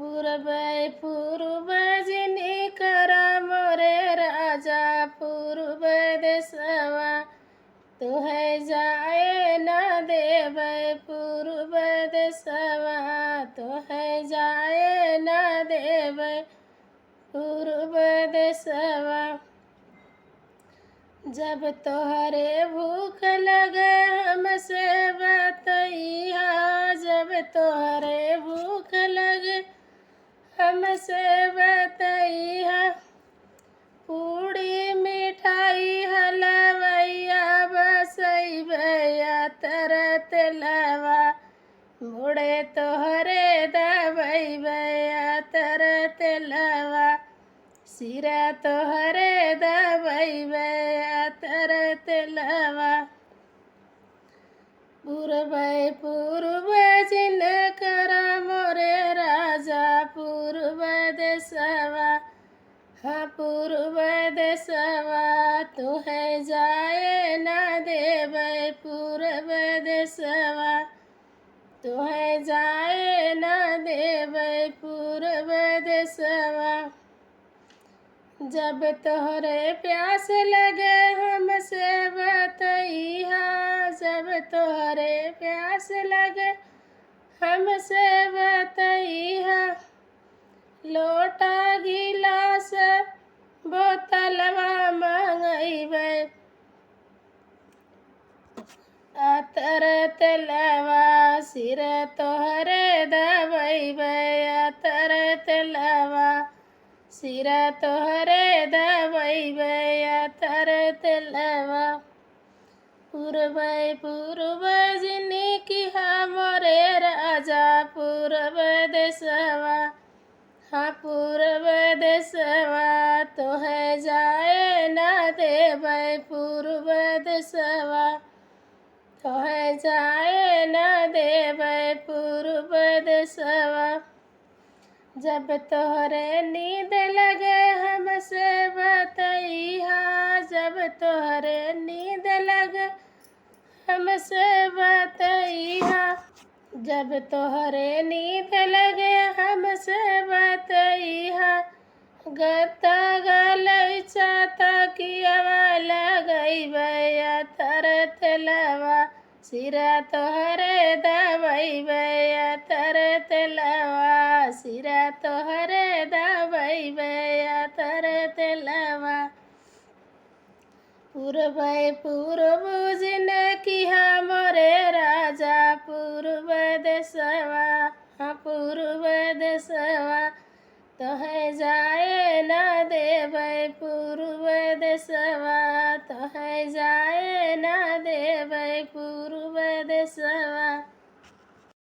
पूर्वै पूर्व जिनी करा मोरे राजा पूर्व देशवा तुहे जाए न देवै पूर्व देशवा तुहे जाए न देवै पूर्व देशवा। जब तोहरे भूख लगे हमसे बतैया जब तोहरे भूख लगे हमसे बतैया पूड़ी मिठाई हलवैया बसैबैया तरत लवा मुड़े तोहरे दबैबैया तरत लवा सिरा तोहरे दबैबैया तरत लवा। पूर्वै पूर्व जिन करा मोरे राजा पूर्व देशवा हाँ पूर्व देशवा तुहे जाए न देवै पूर्व देशवा तुहे जाए न देवै पूर्व देशवा। जब तोहरे प्यास लगे हमसे बतैया जब तोहरे प्यास लगे हमसे बतैया लोटा गिलास बोतलवा मंगैबै तरत लवा सिर तोहरे दबैबै तरत लवा सिरा तोहरे दबैबैया तरत लवा। पूर्वै पूर्व जिनी किहा मोरे राजा पूर्व देशवा हाँ पूर्व देशवा तोहे जाए न देवै पूर्व देशवा तोहे जाए न देवै पूर्व देशवा। जब तोहरे नींद लगे हमसे बतैया जब तोहरे नींद लगे हमसे बतैया जब तोहरे नींद लगे हमसे बतैया गत्ता गलैचा तकियावा लगैबैया तरत लवा सिरा तोहरे दबैबैया तरत लवा सिरा तोहरे दबैबैया तरत लवा। पूर्वै पूर्व जिन किहा मोरे राजा पूर्व देशवा हाँ पूर्व देशवा तोहे जाए न देवै पूर्व देशवा तोहे जाए न देवै पूर्व देशवा।